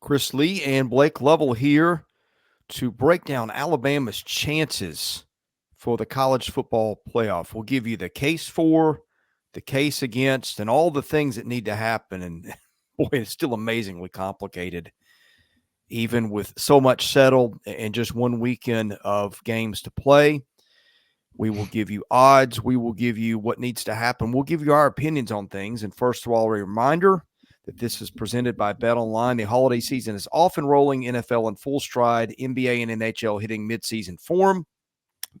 Chris Lee and Blake Lovell here to break down Alabama's chances for the college football playoff. We'll give you the case for, the case against, and all the things that need to happen. And boy, it's still amazingly complicated, even with so much settled and just one weekend of games to play. We will give you odds. We will give you what needs to happen. We'll give you our opinions on things. And first of all, a reminder that this is presented by BetOnline. The holiday season is off and rolling, NFL in full stride, NBA and NHL hitting midseason form.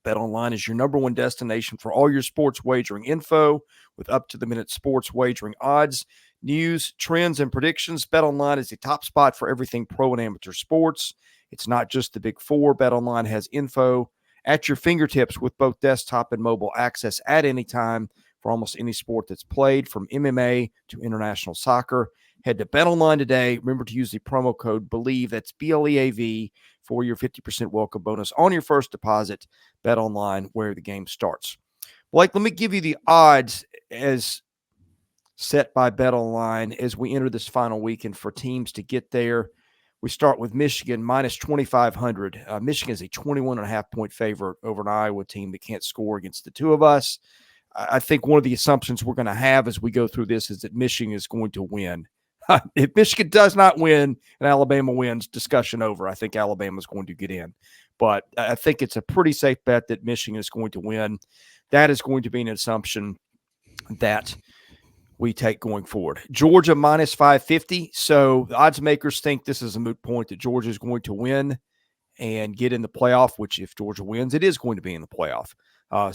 BetOnline is your number one destination for all your sports wagering info with up-to-the-minute sports wagering odds, news, trends, and predictions. BetOnline is the top spot for everything pro and amateur sports. It's not just the big four. BetOnline has info at your fingertips with both desktop and mobile access at any time for almost any sport that's played, from MMA to international soccer. Head to BetOnline today. Remember to use the promo code BELIEVE, that's BLEAV, for your 50% welcome bonus on your first deposit. BetOnline, where the game starts. Blake, let me give you the odds as set by BetOnline as we enter this final weekend for teams to get there. We start with Michigan, minus 2,500. Michigan is a 21.5-point favorite over an Iowa team that can't score against the two of us. I think one of the assumptions we're going to have as we go through this is that Michigan is going to win. If Michigan does not win and Alabama wins, discussion over. I think Alabama is going to get in. But I think it's a pretty safe bet that Michigan is going to win. That is going to be an assumption that we take going forward. Georgia minus 550. So the odds makers think this is a moot point, that Georgia is going to win and get in the playoff, which if Georgia wins, it is going to be in the playoff.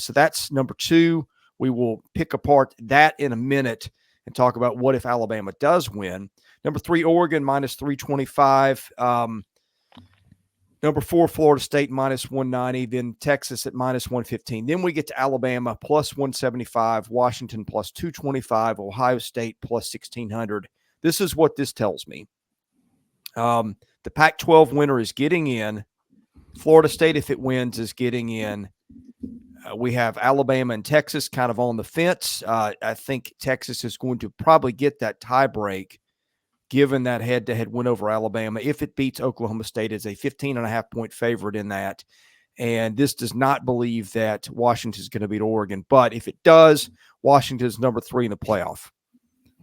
So that's number two. We will pick apart that in a minute and talk about what if Alabama does win. Number three, Oregon minus 325. Number four, Florida State minus 190. Then Texas at minus 115. Then we get to Alabama plus 175. Washington plus 225. Ohio State plus 1,600. This is what this tells me. The Pac-12 winner is getting in. Florida State, if it wins, is getting in. We have Alabama and Texas kind of on the fence. I think Texas is going to probably get that tie break, given that head-to-head win over Alabama. If it beats Oklahoma State, as a 15.5-point favorite in that. And this does not believe that Washington is going to beat Oregon. But if it does, Washington is number 3 in the playoff.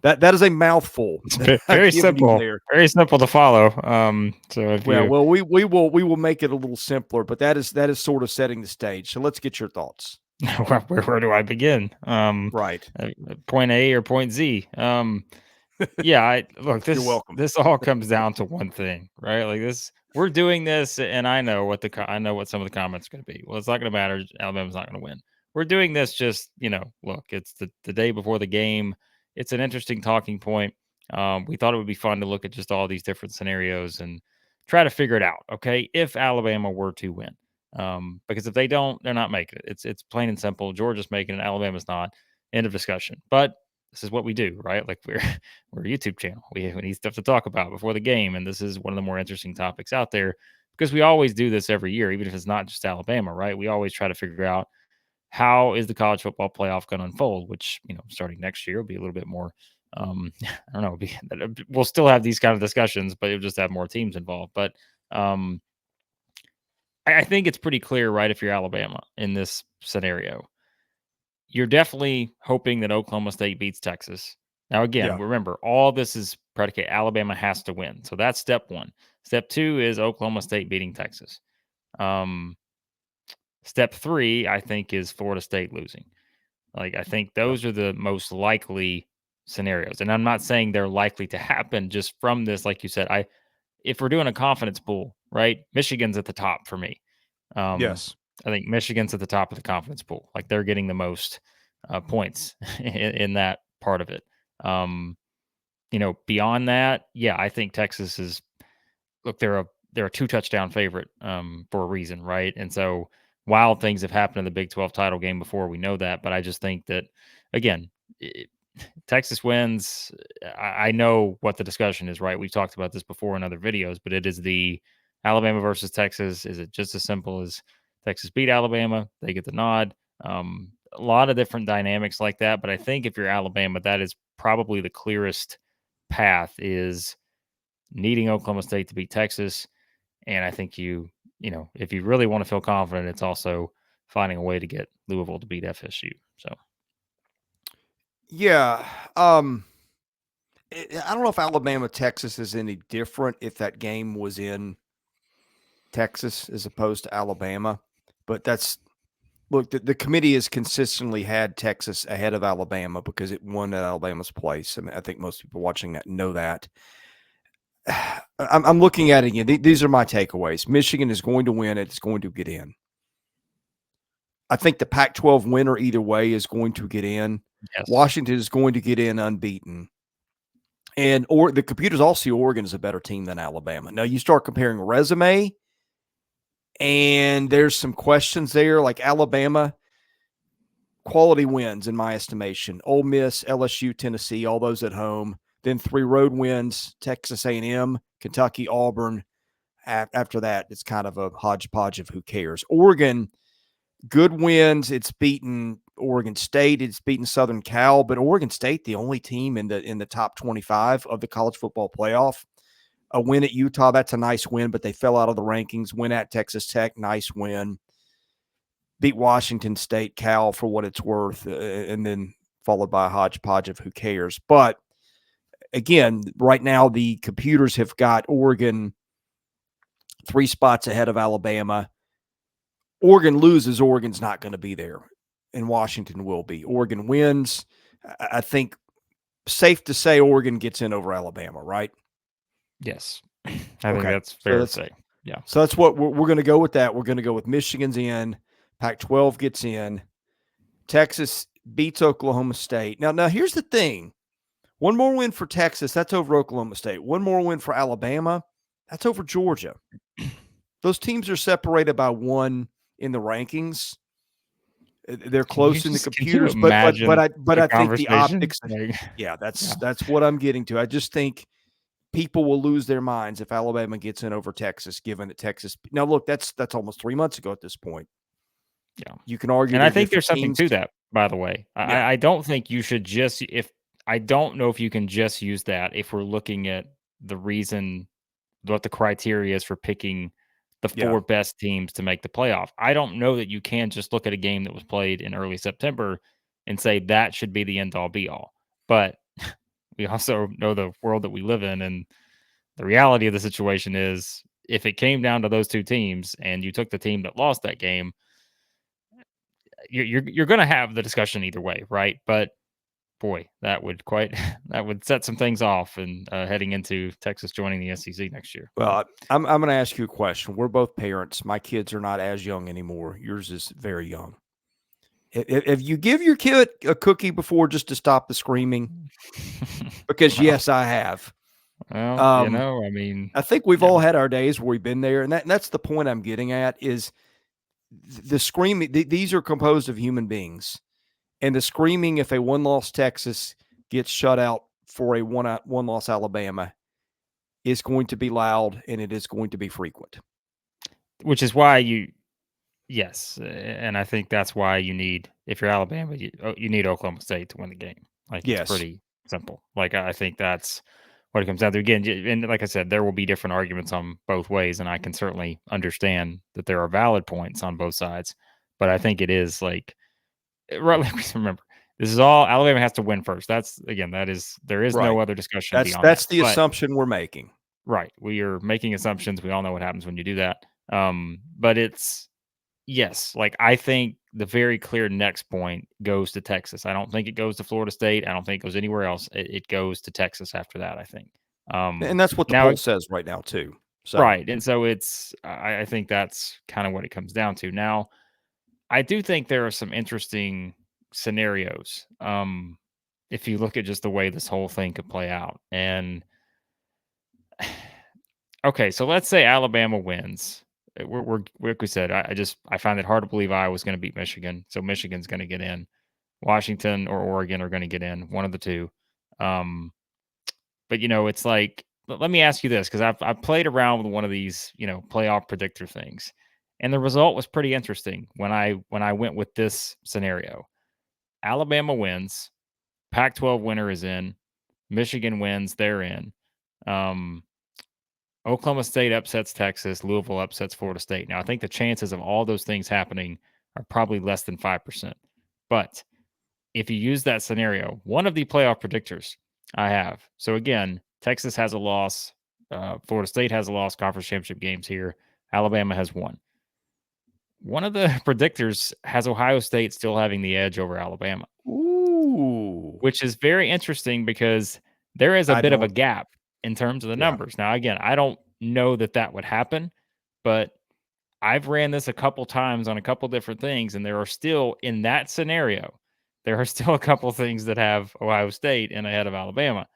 That is a mouthful. Very simple. Very simple to follow. We will make it a little simpler, but that is sort of setting the stage. So let's get your thoughts. Where do I begin? Right. Point A or point Z? Yeah, You're welcome. This all comes down to one thing, right? Like this, we're doing this, and I know what some of the comments are going to be. Well, it's not going to matter. Alabama's not going to win. We're doing this just, look, it's the day before the game. It's an interesting talking point. We thought it would be fun to look at just all these different scenarios and try to figure it out. Okay, if Alabama were to win, because if they don't, they're not making it. It's plain and simple. Georgia's making it. Alabama's not. End of discussion. But this is what we do, right? Like we're a YouTube channel. We need stuff to talk about before the game, and this is one of the more interesting topics out there because we always do this every year, even if it's not just Alabama, right? We always try to figure out how is the college football playoff going to unfold, which, starting next year will be a little bit more, I don't know, we'll still have these kind of discussions, but you'll just have more teams involved. But I think it's pretty clear, right, if you're Alabama in this scenario, you're definitely hoping that Oklahoma State beats Texas. Now, again, Remember, all this is predicated. Alabama has to win. So that's step one. Step two is Oklahoma State beating Texas. Step three, I think, is Florida State losing. Like, I think those are the most likely scenarios. And I'm not saying they're likely to happen just from this. Like you said, if we're doing a confidence pool, right, Michigan's at the top for me. Yes. I think Michigan's at the top of the confidence pool. Like, they're getting the most points in that part of it. Beyond that, I think Texas is, look, they're a 2-touchdown favorite for a reason, right? And so wild things have happened in the Big 12 title game before. We know that, but I just think that, again, Texas wins. I know what the discussion is, right? We've talked about this before in other videos, but it is the Alabama versus Texas. Is it just as simple as Texas beat Alabama? They get the nod. A lot of different dynamics like that, but I think if you're Alabama, that is probably the clearest path is needing Oklahoma State to beat Texas. And I think if you really want to feel confident, it's also finding a way to get Louisville to beat FSU. So Yeah. I don't know if Alabama Texas is any different if that game was in Texas as opposed to Alabama, but look, the committee has consistently had Texas ahead of Alabama because it won at Alabama's place. I mean, I think most people watching that know that. I'm looking at it again. These are my takeaways. Michigan is going to win. It's going to get in. I think the Pac-12 winner either way is going to get in. yes, Washington is going to get in unbeaten. And the computers all see Oregon as a better team than Alabama. Now you start comparing resume, and there's some questions there. Like Alabama, quality wins in my estimation. Ole Miss, LSU, Tennessee, all those at home. Then 3 road wins: Texas A&M, Kentucky, Auburn. After that, it's kind of a hodgepodge of who cares. Oregon, good wins. It's beaten Oregon State. It's beaten Southern Cal, but Oregon State, the only team in the top 25 of the college football playoff. A win at Utah, that's a nice win, but they fell out of the rankings. Win at Texas Tech, nice win. Beat Washington State, Cal for what it's worth, and then followed by a hodgepodge of who cares. But again, right now the computers have got Oregon 3 spots ahead of Alabama. Oregon loses, Oregon's not going to be there, and Washington will be. Oregon wins. I think safe to say Oregon gets in over Alabama, right? yes, I think that's fair to say. Yeah. So that's what we're going to go with that. We're going to go with Michigan's in. Pac-12 gets in. Texas beats Oklahoma State. Now here's the thing. One more win for Texas, that's over Oklahoma State. One more win for Alabama, that's over Georgia. Those teams are separated by 1 in the rankings. They're close in the computers, but I think the optics. That's what I'm getting to. I just think people will lose their minds if Alabama gets in over Texas, given that Texas. Now, look, that's almost 3 months ago at this point. Yeah, you can argue, and I think there's something to that. By the way, Yeah. I don't think you should just I don't know if you can just use that if we're looking at the reason what the criteria is for picking the 4 best teams to make the playoff. I don't know that you can just look at a game that was played in early September and say that should be the end all be all. But we also know the world that we live in, and the reality of the situation is if it came down to those 2 teams and you took the team that lost that game, you're going to have the discussion either way, right? But boy, that would set some things off, and heading into Texas joining the SEC next year. Well, I'm going to ask you a question. We're both parents. My kids are not as young anymore. Yours is very young. If you give your kid a cookie before just to stop the screaming, because yes, I have. Well, I mean, I think we've all had our days where we've been there, and that's the point I'm getting at is the screaming. These are composed of human beings, and the screaming if a 1-loss Texas gets shut out for a 1-loss Alabama is going to be loud, and it is going to be frequent. Which is why yes, and I think that's why you need, if you're Alabama, you need Oklahoma State to win the game. Like, it's pretty simple. Like, I think that's what it comes down to. Again, and like I said, there will be different arguments on both ways, and I can certainly understand that there are valid points on both sides. But I think it is like, remember, this is all Alabama has to win first. There is no other discussion beyond that. That's the assumption we're making. Right. We are making assumptions. We all know what happens when you do that. But yes, like, I think the very clear next point goes to Texas. I don't think it goes to Florida State. I don't think it goes anywhere else. It goes to Texas after that, I think. And that's what the poll says right now too. So. Right. And so I think that's kind of what it comes down to. Now, I do think there are some interesting scenarios. If you look at just the way this whole thing could play out. And okay, so let's say Alabama wins. We're like we said, I find it hard to believe Iowa's going to beat Michigan. So Michigan's going to get in. Washington or Oregon are going to get in, one of the two. But it's like, let me ask you this, because I've played around with one of these, playoff predictor things, and the result was pretty interesting when I went with this scenario. Alabama wins, Pac-12 winner is in, Michigan wins, they're in. Oklahoma State upsets Texas, Louisville upsets Florida State. Now, I think the chances of all those things happening are probably less than 5%. But if you use that scenario, one of the playoff predictors I have. So again, Texas has a loss. Florida State has a loss, conference championship games here. Alabama has one. One of the predictors has Ohio State still having the edge over Alabama, Ooh. which is very interesting because there is a I bit of a don't. gap in terms of the Yeah. numbers. Now, again, I don't know that would happen, but I've ran this a couple times on a couple different things, and there are still in that scenario, there are still a couple things that have Ohio State in ahead of Alabama.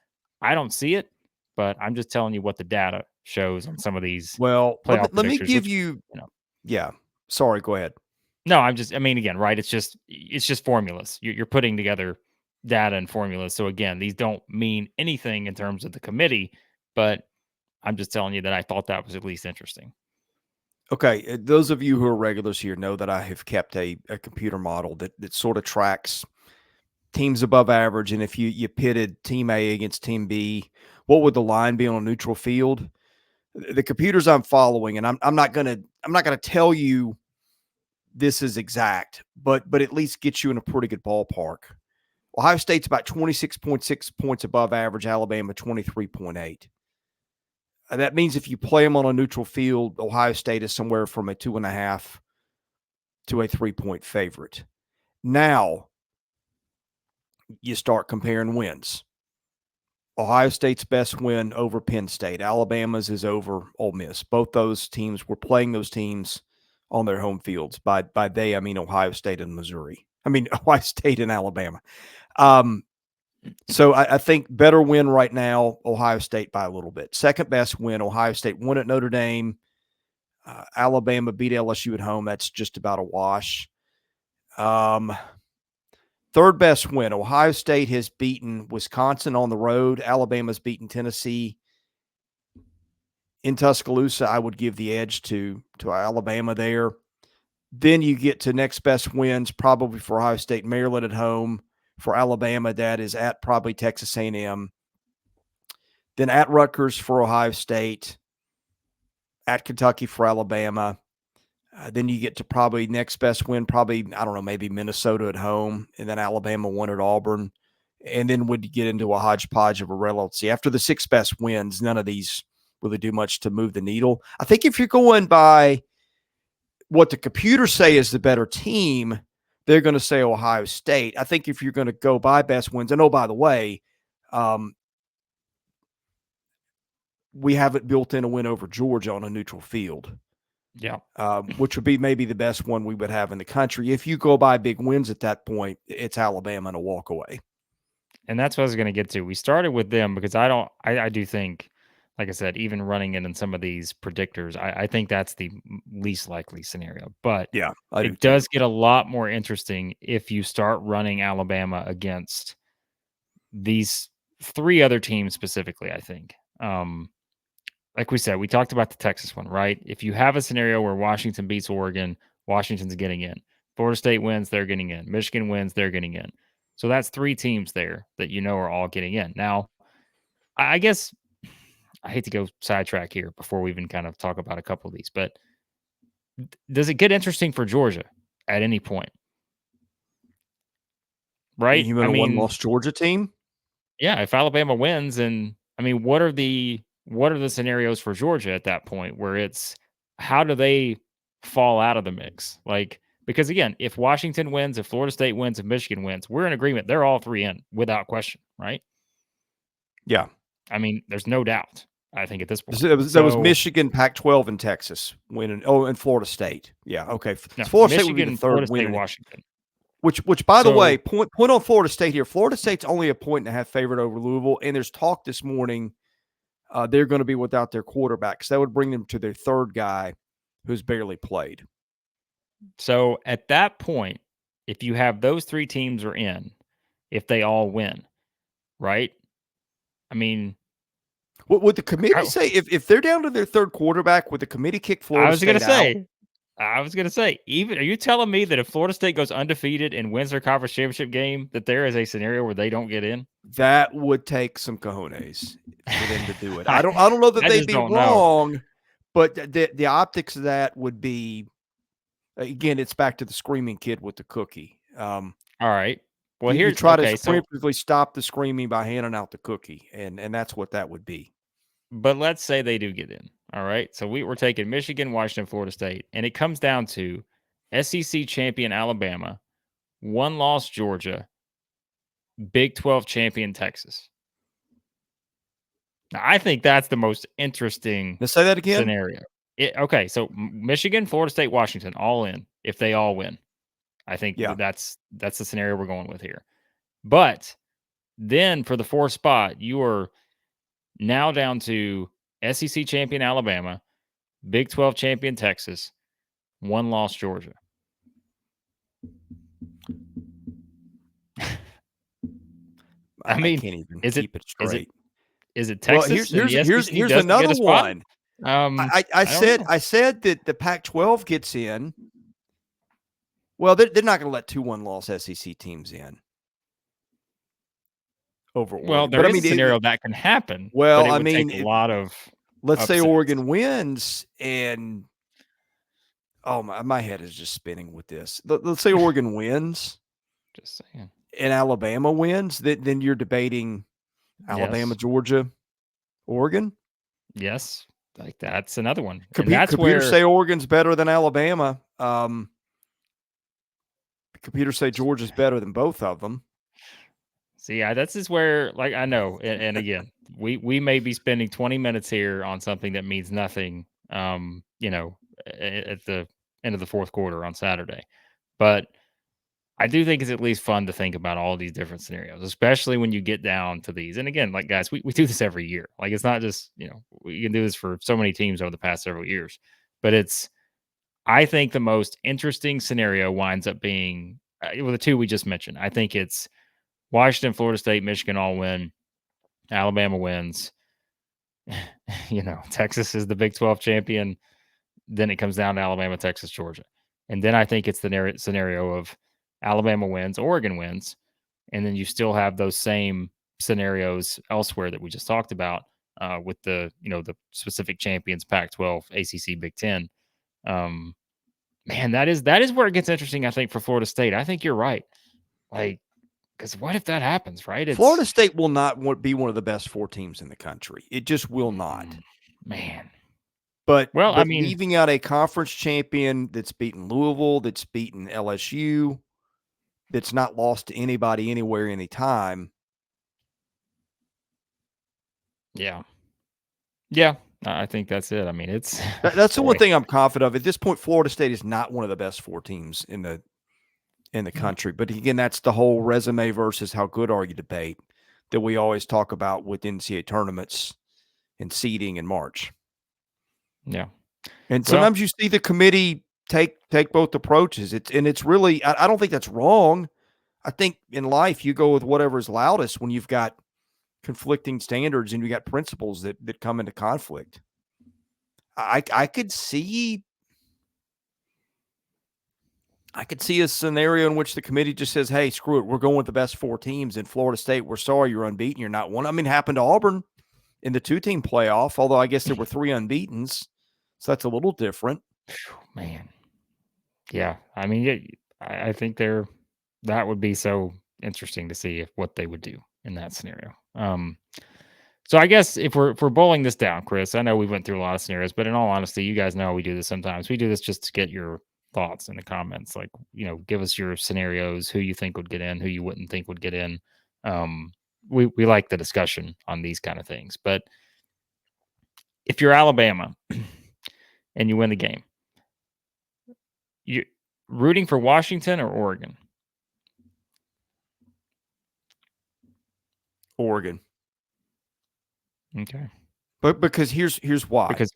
I don't see it, but I'm just telling you what the data shows on some of these Well, playoff let me predictors, give which you. you know. Yeah. Sorry. Go ahead. No, I mean, again, right? It's just formulas. You're putting together data and formulas. So again, these don't mean anything in terms of the committee, but I'm just telling you that I thought that was at least interesting. Okay, those of you who are regulars here know that I have kept a computer model that sort of tracks teams above average, and if you pitted Team A against Team B, what would the line be on a neutral field? The computers I'm following, and I'm not gonna tell you this is exact, but at least get you in a pretty good ballpark. Ohio State's about 26.6 points above average. Alabama 23.8. That means if you play them on a neutral field, Ohio State is somewhere from a 2.5 to a 3-point favorite. Now you start comparing wins. Ohio State's best win over Penn State. Alabama's is over Ole Miss. Both those teams were playing those teams on their home fields. By they, I mean Ohio State and Missouri. I mean Ohio State and Alabama. So I think better win right now, Ohio State by a little bit. Second best win, Ohio State won at Notre Dame. Alabama beat LSU at home. That's just about a wash. Third best win, Ohio State has beaten Wisconsin on the road. Alabama's beaten Tennessee in Tuscaloosa. I would give the edge to Alabama there. Then you get to next best wins, probably for Ohio State, Maryland at home. For Alabama, that is at probably Texas A&M. Then at Rutgers for Ohio State, at Kentucky for Alabama. Then you get to probably next best win, probably, I don't know, maybe Minnesota at home, and then Alabama won at Auburn. And then would get into a hodgepodge of a relative. After the six best wins, none of these really do much to move the needle. I think if you're going by what the computers say is the better team, they're going to say Ohio State. I think if you're going to go by best wins, and oh, by the way, we haven't built in a win over Georgia on a neutral field. Yeah. Which would be maybe the best one we would have in the country. If you go by big wins at that point, it's Alabama and a walk away. And that's what I was going to get to. We started with them because I do think, like I said, even running it in some of these predictors, I think that's the least likely scenario. But yeah, it does get a lot more interesting if you start running Alabama against these three other teams specifically, I think. Like we said, we talked about the Texas one, right? If you have a scenario where Washington beats Oregon, Washington's getting in. Florida State wins, they're getting in. Michigan wins, they're getting in. So that's three teams there that you know are all getting in. Now, I guess I hate to go sidetrack here before we even kind of talk about a couple of these, but does it get interesting for Georgia at any point? Right? You mean a one-loss Georgia team? Yeah, if Alabama wins, and I mean, what are the scenarios for Georgia at that point where it's how do they fall out of the mix? Like, because again, if Washington wins, if Florida State wins, if Michigan wins, we're in agreement. They're all three in without question, right? Yeah. I mean, there's no doubt. I think at this point, that was Michigan, Pac-12, and Texas winning. Oh, and Florida State. Yeah, okay. No, Florida Michigan, State would be the Florida third State, win. Washington. Which, by the way, point on Florida State here. Florida State's only a 1.5 favorite over Louisville, and there's talk this morning they're going to be without their quarterback, because that would bring them to their third guy who's barely played. So at that point, if you have those three teams are in, if they all win, right? I mean, what would the committee say if they're down to their third quarterback? Would the committee kick Florida State out? I was going to say, even are you telling me that if Florida State goes undefeated and wins their conference championship game, that there is a scenario where they don't get in? That would take some cojones for them to do it. I, I don't know that I they'd just be don't know. wrong, but the optics of that would be, again, it's back to the screaming kid with the cookie. All right. Well, You here's try to okay. So, preemptively stop the screaming by handing out the cookie, and that's what that would be. but let's say they do get in. All right. So we're taking Michigan, Washington, Florida State, and it comes down to SEC champion Alabama, 1-loss Georgia, Big 12 champion Texas. Now, I think that's the most interesting Let's say that again. scenario. Okay, so Michigan, Florida State, Washington, all in if they all win. I think Yeah. that's the scenario we're going with here. But then for the fourth spot, you are now down to SEC champion Alabama, Big 12 champion Texas, 1-loss Georgia. I mean, can't even is keep it straight. Is it Texas? Well, here's another one. I said that the Pac-12 gets in. Well, they're not going to let 2 1-loss SEC teams in. Overall, well, there is a scenario that can happen. Well, but it would take a lot of. Let's say upsets. Oregon wins, and my head is just spinning with this. Let's say Oregon wins. Just saying. And Alabama wins, then you're debating Alabama, Yes. Georgia, Oregon. Yes, like that's another one. Computers say Oregon's better than Alabama. Computers say Georgia's better than both of them. See, this is where, like, I know, and again, we may be spending 20 minutes here on something that means nothing. At the end of the fourth quarter on Saturday, but I do think it's at least fun to think about all these different scenarios, especially when you get down to these. And again, like, guys, we do this every year. Like, it's not just, we can do this for so many teams over the past several years. But I think the most interesting scenario winds up being the two we just mentioned. I think it's Washington, Florida State, Michigan all win. Alabama wins. Texas is the Big 12 champion. Then it comes down to Alabama, Texas, Georgia. And then I think it's the scenario of Alabama wins, Oregon wins, and then you still have those same scenarios elsewhere that we just talked about with the specific champions, Pac-12, ACC, Big 10. Man, that is where it gets interesting, I think, for Florida State. I think you're right. Like, because what if that happens, right? Florida State will not be one of the best 4 teams in the country. It just will not. Man. But leaving out a conference champion that's beaten Louisville, that's beaten LSU, that's not lost to anybody anywhere anytime. Yeah. Yeah, I think that's it. I mean, that's the one thing I'm confident of. At this point, Florida State is not one of the best 4 teams in the country. But again, that's the whole resume versus how good are you debate that we always talk about with NCAA tournaments and seeding in March. Yeah. And sometimes you see the committee take both approaches. It's really, I don't think that's wrong. I think in life you go with whatever is loudest when you've got conflicting standards and you got principles that come into conflict. I could see a scenario in which the committee just says, hey, screw it. We're going with the best 4 teams. In Florida State, we're sorry you're unbeaten. You're not one. I mean, it happened to Auburn in the 2-team playoff, although I guess there were 3 unbeatens. So that's a little different. Man. Yeah. I mean, I think that would be so interesting to see what they would do in that scenario. So I guess if we're boiling this down, Chris, I know we went through a lot of scenarios, but in all honesty, you guys know we do this sometimes. We do this just to get your thoughts in the comments. Like, give us your scenarios, who you think would get in, who you wouldn't think would get in. We like the discussion on these kind of things. But if you're Alabama and you win the game, you're rooting for Washington or Oregon? Oregon. Okay. But because here's why. Because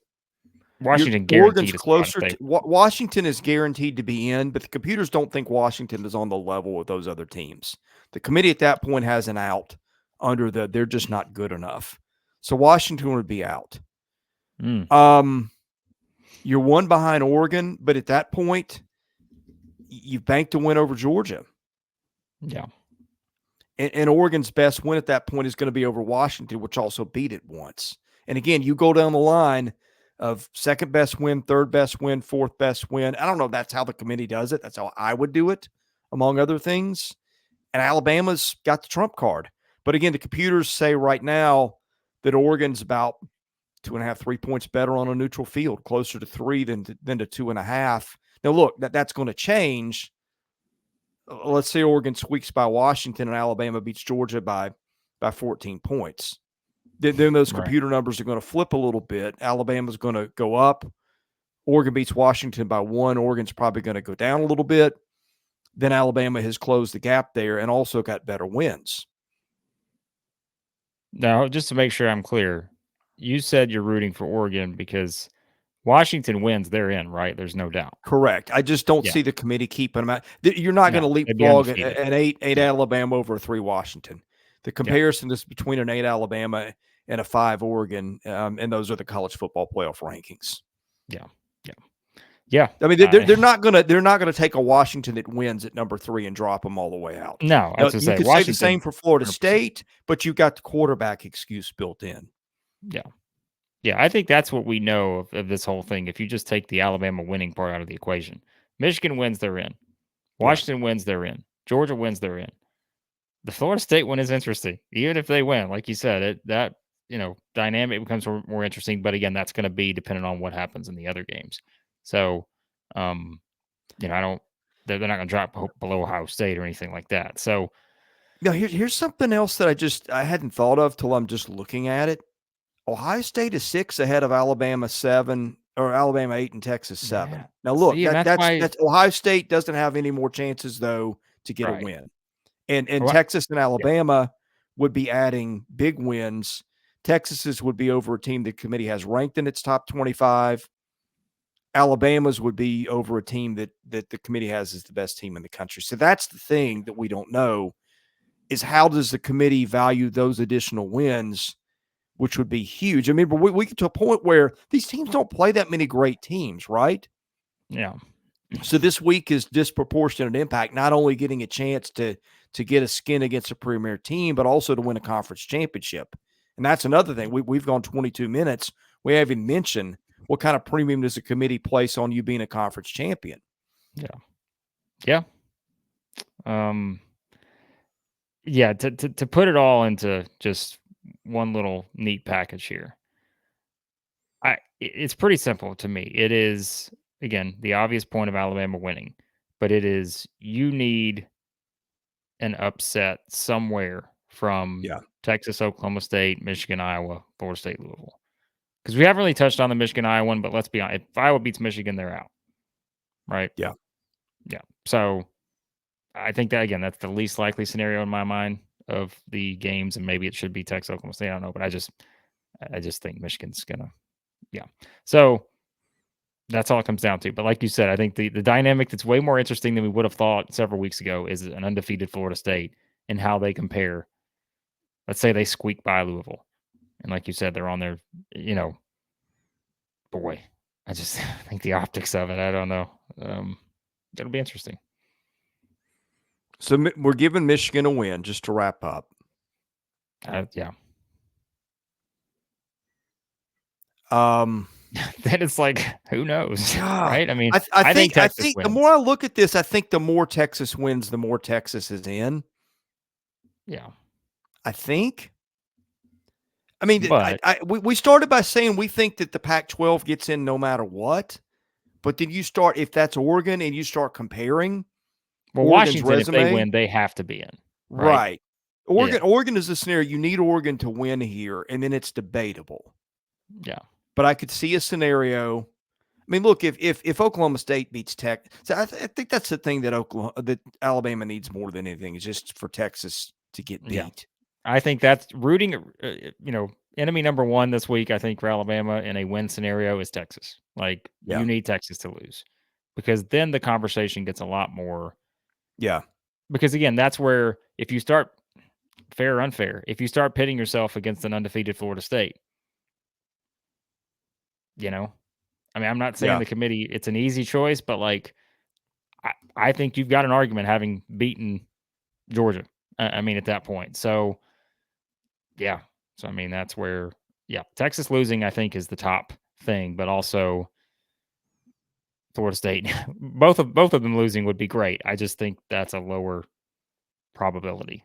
Washington Oregon's closer to Washington is guaranteed to be in, but the computers don't think Washington is on the level with those other teams. The committee at that point has an out under they're just not good enough. So Washington would be out. You're one behind Oregon, but at that point, you've banked a win over Georgia. Yeah. And Oregon's best win at that point is going to be over Washington, which also beat it once. And again, you go down the line of second best win, third best win, fourth best win. I don't know if that's how the committee does it. That's how I would do it, among other things. And Alabama's got the trump card. But again, the computers say right now that Oregon's about 2.5, 3 points better on a neutral field, closer to 3 than to 2.5. Now, look, that's going to change. Let's say Oregon squeaks by Washington and Alabama beats Georgia by 14 points. Then those computer numbers are going to flip a little bit. Alabama's going to go up. Oregon beats Washington by 1. Oregon's probably going to go down a little bit. Then Alabama has closed the gap there and also got better wins. Now, just to make sure I'm clear, you said you're rooting for Oregon because Washington wins, they're in, right? There's no doubt. Correct. I just don't see the committee keeping them out. You're not going to leapfrog an 8 Alabama over a 3 Washington. The comparison is between an 8 Alabama and a 5 Oregon, and those are the college football playoff rankings. Yeah. I mean, they're not gonna take a Washington that wins at number 3 and drop them all the way out. No, you could say the same for Florida 100%. State, but you got the quarterback excuse built in. Yeah, I think that's what we know of this whole thing. If you just take the Alabama winning part out of the equation, Michigan wins, they're in. Washington wins, they're in. Georgia wins, they're in. The Florida State one is interesting, even if they win. Like you said, that dynamic becomes more interesting. But again, that's going to be dependent on what happens in the other games. So, they're not going to drop below Ohio State or anything like that. So, now here's something else that I hadn't thought of till I'm just looking at it. Ohio State is 6 ahead of Alabama 7, or Alabama 8 and Texas 7. Yeah. Now look, that's Ohio State doesn't have any more chances though to get a win, and Texas and Alabama would be adding big wins. Texas's would be over a team the committee has ranked in its top 25. Alabama's would be over a team that the committee has as the best team in the country. So that's the thing that we don't know, is how does the committee value those additional wins, which would be huge. I mean, but we get to a point where these teams don't play that many great teams, right? Yeah. So this week is disproportionate impact, not only getting a chance to get a skin against a premier team, but also to win a conference championship. And that's another thing. We've gone 22 minutes. We haven't mentioned what kind of premium does the committee place on you being a conference champion? Yeah. To put it all into just one little neat package here. It's pretty simple to me. It is, again, the obvious point of Alabama winning, but it is you need an upset somewhere from Texas, Oklahoma State, Michigan, Iowa, Florida State, Louisville. Because we haven't really touched on the Michigan-Iowa one, but let's be honest. If Iowa beats Michigan, they're out. Right? Yeah. So I think that, again, that's the least likely scenario in my mind of the games, and maybe it should be Texas, Oklahoma State. I don't know, but I just think Michigan's gonna, So that's all it comes down to. But like you said, I think the dynamic that's way more interesting than we would have thought several weeks ago is an undefeated Florida State and how they compare. Let's say they squeak by Louisville, and like you said, they're on their, boy, I just think the optics of it, I don't know. It'll be interesting. So we're giving Michigan a win, just to wrap up. Yeah. Then it's like, who knows, right? I mean, I think the more I look at this, I think the more Texas wins, the more Texas is in. Yeah. I think. I mean, we started by saying we think that the Pac-12 gets in no matter what, but then you start, if that's Oregon, and you start comparing. Well, Oregon's Washington, resume, if they win, they have to be in. Right. Oregon is the scenario. You need Oregon to win here, and then it's debatable. Yeah. But I could see a scenario. I mean, look, if Oklahoma State beats Tech, so I think that's the thing that Alabama needs more than anything, is just for Texas to get beat. Yeah. I think that's rooting, enemy number one this week, I think, for Alabama in a win scenario is Texas. Like, you need Texas to lose, because then the conversation gets a lot more. Yeah. Because, again, that's where, if you start, fair or unfair, if you start pitting yourself against an undefeated Florida State, I mean, I'm not saying the committee, it's an easy choice, but like, I think you've got an argument having beaten Georgia. I mean, at that point. So, yeah. So, I mean, that's where, Texas losing, I think, is the top thing, but also Florida State, both of them losing would be great. I just think that's a lower probability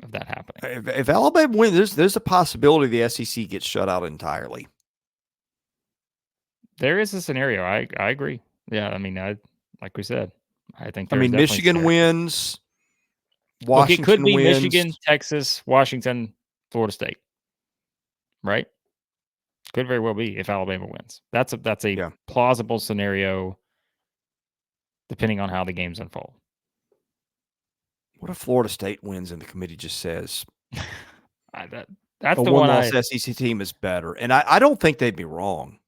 of that happening. If Alabama wins, there's a possibility the SEC gets shut out entirely. There is a scenario. I agree. Yeah, I mean, like we said, I think I mean, Michigan wins. Washington Look, it could be wins. Michigan, Texas, Washington, Florida State, right? Could very well be if Alabama wins. That's a plausible scenario, depending on how the games unfold. What if Florida State wins and the committee just says that's the one SEC team is better, and I don't think they'd be wrong.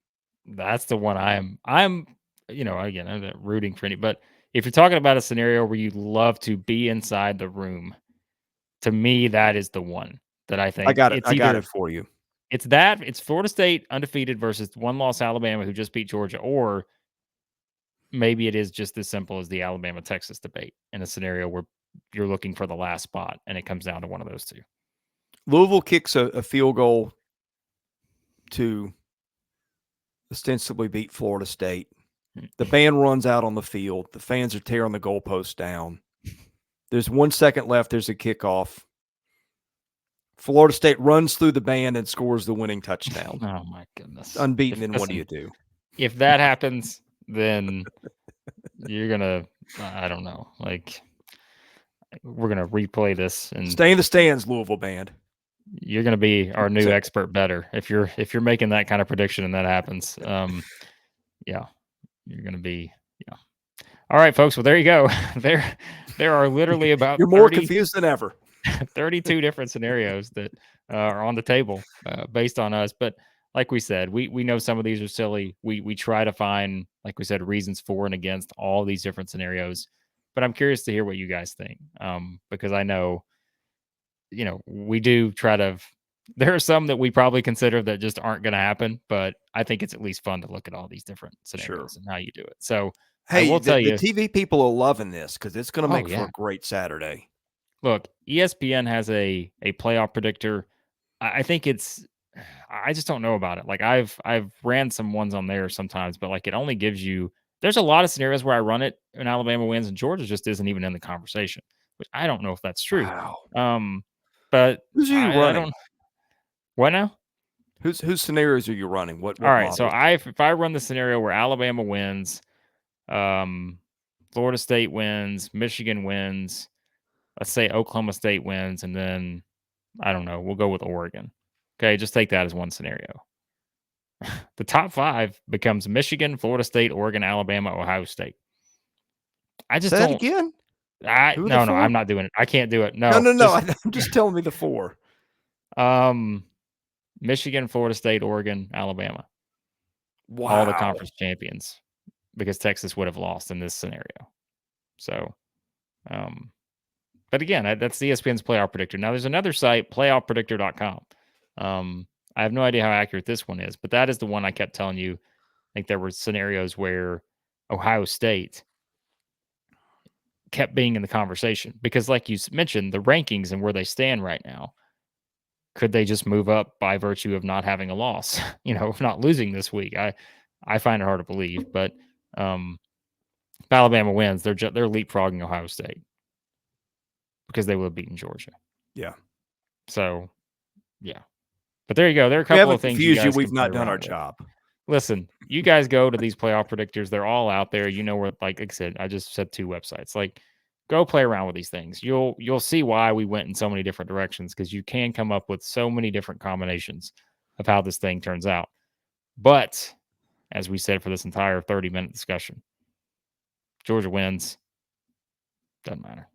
That's the one I'm again, I'm not rooting for any, but if you're talking about a scenario where you love to be inside the room, to me that is the one that I think I got it for you. It's Florida State undefeated versus one-loss Alabama who just beat Georgia, or maybe it is just as simple as the Alabama-Texas debate in a scenario where you're looking for the last spot and it comes down to one of those two. Louisville kicks a field goal to ostensibly beat Florida State. The band runs out on the field. The fans are tearing the goalpost down. There's 1 second left. There's a kickoff. Florida State runs through the band and scores the winning touchdown. Oh, my goodness. Unbeaten, and what do you do? If that happens, then you're going to, I don't know, like, we're going to replay this. And stay in the stands, Louisville band. You're going to be our new expert better if you're making that kind of prediction and that happens. You're going to be, All right, folks. Well, there you go. There are literally about you're more confused than ever. 32 different scenarios that are on the table based on us. But like we said, we know some of these are silly. We try to find, like we said, reasons for and against all these different scenarios. But I'm curious to hear what you guys think, because I know, we do try to. There are some that we probably consider that just aren't going to happen, but I think it's at least fun to look at all these different scenarios and how you do it. So, hey, I will tell you, the TV people are loving this because it's going to make for a great Saturday. Look, ESPN has a playoff predictor. I think I just don't know about it. Like I've ran some ones on there sometimes, but like it only gives you. There's a lot of scenarios where I run it and Alabama wins and Georgia just isn't even in the conversation, which I don't know if that's true. Wow. But who's you running? What now? Whose scenarios are you running? What all right. models? So if I run the scenario where Alabama wins, Florida State wins, Michigan wins, let's say Oklahoma State wins, and then I don't know, we'll go with Oregon. Okay, just take that as one scenario. The top 5 becomes Michigan, Florida State, Oregon, Alabama, Ohio State. I just don't. Say that again? No, I'm not doing it. I can't do it. No. I'm just telling me the 4. Michigan, Florida State, Oregon, Alabama. Wow. All the conference champions, because Texas would have lost in this scenario. So, but again, that's ESPN's playoff predictor. Now, there's another site, playoffpredictor.com. I have no idea how accurate this one is, but that is the one I kept telling you. I think there were scenarios where Ohio State kept being in the conversation because, like you mentioned, the rankings and where they stand right now, could they just move up by virtue of not having a loss, of not losing this week? I find it hard to believe, but if Alabama wins, they're leapfrogging Ohio State because they would have beaten Georgia. Yeah. So, yeah. But there you go. There are a couple of things. We've not done our job. Listen, you guys go to these playoff predictors. They're all out there. Where, like I said, I just said 2 websites. Like, go play around with these things. You'll see why we went in so many different directions, because you can come up with so many different combinations of how this thing turns out. But as we said for this entire 30-minute discussion, Georgia wins. Doesn't matter.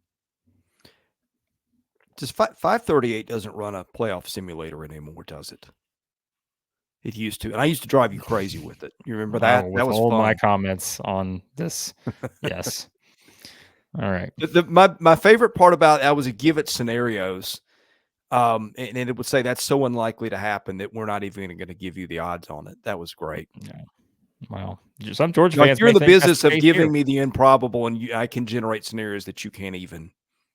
Just 538 doesn't run a playoff simulator anymore, does it? It used to, and I used to drive you crazy with it. You remember that? That was all fun. My comments on this. Yes. All right. My favorite part about that was a give it scenarios, and it would say that's so unlikely to happen that we're not even going to give you the odds on it. That was great. Well, some Georgia Like fans you're in may the think that's business the of case giving here. me the improbable, and I can generate scenarios that you can't even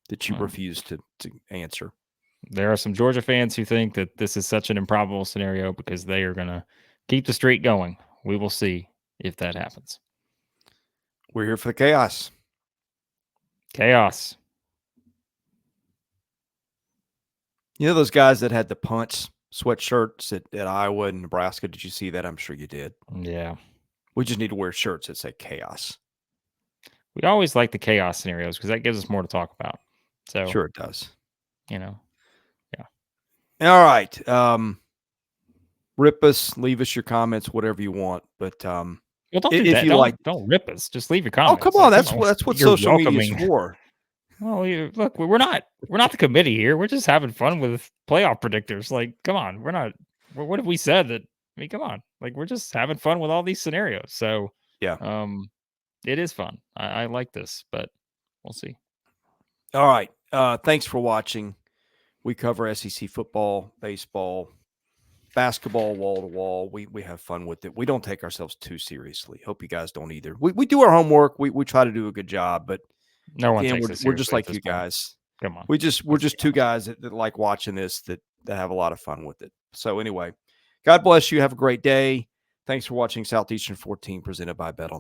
that you Well, refuse to answer. there are some Georgia fans who think that this is such an improbable scenario because they are going to keep the streak going. We will see if that happens. We're here for the chaos. Chaos. You know those guys that had the punts sweatshirts at Iowa and Nebraska? Did you see that? I'm sure you did. Yeah. We just need to wear shirts that say chaos. We always like the chaos scenarios because that gives us more to talk about. So, Sure it does. you know, yeah. All right. Rip us, leave us your comments, whatever you want. But Well, don't do if that. you like, Don't rip us. Just leave your oh come comments. on, Like, come on. that's what You're social media is welcoming. for. Well, look, we're not the committee here. We're just having fun with playoff predictors. Like, come on, we're not. What have we said that? I mean, come on. Like, we're just having fun with all these scenarios. So, Yeah. it is fun. I like this, but we'll see. All right. Thanks for watching. We cover SEC football, baseball, basketball, wall to wall. We have fun with it. We don't take ourselves too seriously. Hope you guys don't either. We do our homework. We try to do a good job, but No one again, takes it we're just seriously at like this you point. guys. Come on. We're Let's just be two honest. guys that like watching this that have a lot of fun with it. So anyway, God bless you. Have a great day. Thanks for watching Southeastern 14 presented by Bet Online.